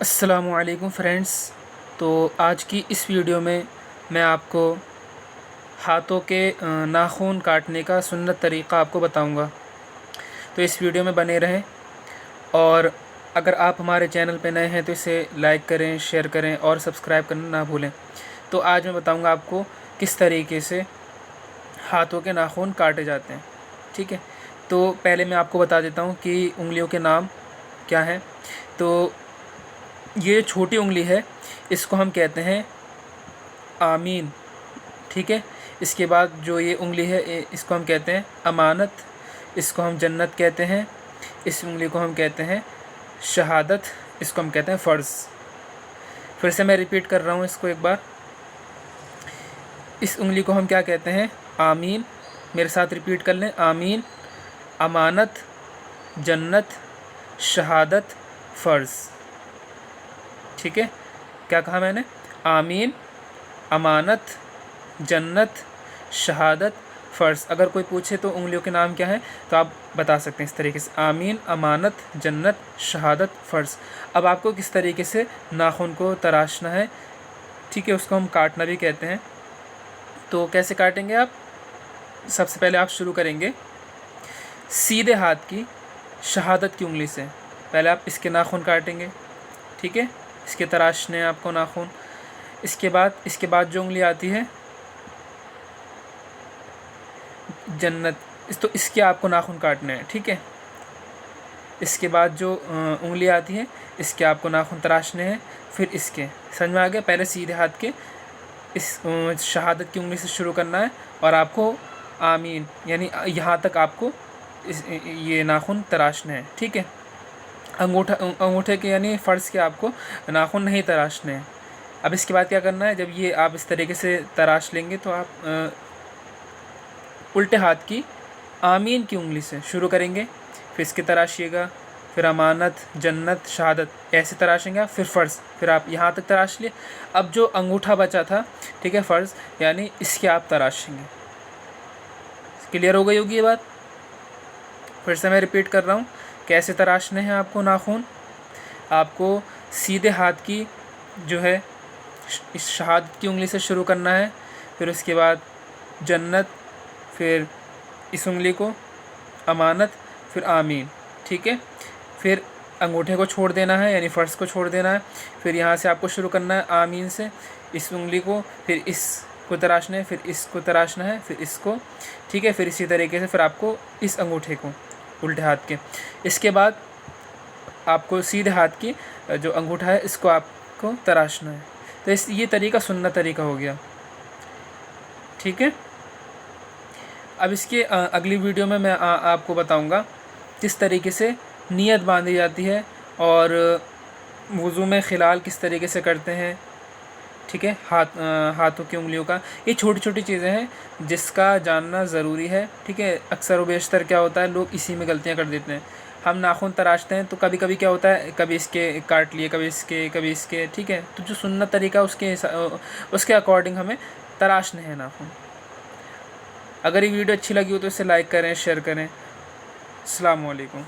السلام علیکم فرینڈس. تو آج کی اس ویڈیو میں آپ کو ہاتھوں کے ناخن کاٹنے کا سنت طریقہ آپ کو بتاؤں گا. تو اس ویڈیو میں بنے رہیں، اور اگر آپ ہمارے چینل پہ نئے ہیں تو اسے لائک کریں، شیئر کریں اور سبسکرائب کرنا نہ بھولیں. تو آج میں بتاؤں گا آپ کو کس طریقے سے ہاتھوں کے ناخن کاٹے جاتے ہیں. ٹھیک ہے، تو پہلے میں آپ کو بتا دیتا ہوں کہ انگلیوں کے نام کیا ہیں. تو یہ چھوٹی انگلی ہے، اس کو ہم کہتے ہیں آمین. ٹھیک ہے، اس کے بعد جو یہ انگلی ہے اس کو ہم کہتے ہیں امانت، اس کو ہم جنت کہتے ہیں. اس انگلی کو ہم کہتے ہیں شہادت، اس کو ہم کہتے ہیں فرض. پھر سے میں ریپیٹ کر رہا ہوں اس کو ایک بار. اس انگلی کو ہم کیا کہتے ہیں؟ آمین. میرے ساتھ ریپیٹ کر لیں: آمین، امانت، جنت، شہادت، فرض. ٹھیک ہے، کیا کہا میں نے؟ آمین، امانت، جنت، شہادت، فرض. اگر کوئی پوچھے تو انگلیوں کے نام کیا ہیں تو آپ بتا سکتے ہیں اس طریقے سے: آمین، امانت، جنت، شہادت، فرض. اب آپ کو کس طریقے سے ناخن کو تراشنا ہے. ٹھیک ہے، اس کو ہم کاٹنا بھی کہتے ہیں. تو کیسے کاٹیں گے آپ؟ سب سے پہلے آپ شروع کریں گے سیدھے ہاتھ کی شہادت کی انگلی سے. پہلے آپ اس کے ناخن کاٹیں گے. ٹھیک ہے، اس کے تراشنے ہیں آپ کو ناخن. اس کے بعد جو انگلی آتی ہے جنت، تو اس کے آپ کو ناخن کاٹنے ہیں. ٹھیک ہے، اس کے بعد جو انگلی آتی ہے اس کے آپ کو ناخن تراشنے ہیں. پھر اس کے، سمجھ میں آ گیا؟ پہلے سیدھے ہاتھ کے اس شہادت کی انگلی سے شروع کرنا ہے، اور آپ کو آمین یعنی یہاں تک آپ کو یہ ناخن تراشنے ہیں. ٹھیک ہے، انگوٹھے کے یعنی فرض کے آپ کو ناخن نہیں تراشنے ہیں. اب اس کے بعد کیا کرنا ہے؟ جب یہ آپ اس طریقے سے تراش لیں گے تو آپ الٹے ہاتھ کی آمین کی انگلی سے شروع کریں گے. پھر اس کے تراشیے گا، پھر امانت، جنت، شہادت ایسے تراشیں گے آپ. پھر فرض، پھر آپ یہاں تک تراش لیے. اب جو انگوٹھا بچا تھا، ٹھیک ہے، فرض یعنی اس کے آپ تراشیں گے. کلیئر ہو گئی ہوگی یہ بات؟ پھر سے میں ریپیٹ کر رہا ہوں کیسے تراشنے ہیں آپ کو ناخن. آپ کو سیدھے ہاتھ کی جو ہے اس شہادت کی انگلی سے شروع کرنا ہے. پھر اس کے بعد جنت، پھر اس انگلی کو امانت، پھر آمین. ٹھیک ہے، پھر انگوٹھے کو چھوڑ دینا ہے یعنی فرض کو چھوڑ دینا ہے. پھر یہاں سے آپ کو شروع کرنا ہے آمین سے، اس انگلی کو، پھر اس کو تراشنا ہے، پھر اس کو تراشنا ہے، پھر اس کو. ٹھیک ہے، پھر اسی طریقے سے پھر آپ کو اس انگوٹھے کو الٹے ہاتھ کے. اس کے بعد آپ کو سیدھے ہاتھ کی جو انگوٹھا ہے اس کو آپ کو تراشنا ہے. تو یہ طریقہ سنت طریقہ ہو گیا. ٹھیک ہے، اب اس کے اگلی ویڈیو میں آپ کو بتاؤں گا کس طریقے سے نیت باندھی جاتی ہے، اور وضو میں خلال کس طریقے سے کرتے ہیں. ٹھیک ہے، ہاتھوں کی انگلیوں کا. یہ چھوٹی چھوٹی چیزیں ہیں جس کا جاننا ضروری ہے. ٹھیک ہے، اکثر و بیشتر کیا ہوتا ہے، لوگ اسی میں غلطیاں کر دیتے ہیں. ہم ناخن تراشتے ہیں تو کبھی کبھی کیا ہوتا ہے، کبھی اس کے کاٹ لیے، کبھی اس کے، کبھی اس کے. ٹھیک ہے، تو جو سنت طریقہ اس کے اکارڈنگ ہمیں تراشنے ہیں ناخن. اگر یہ ویڈیو اچھی لگی ہو تو اسے لائک کریں، شیئر کریں. السلام علیکم.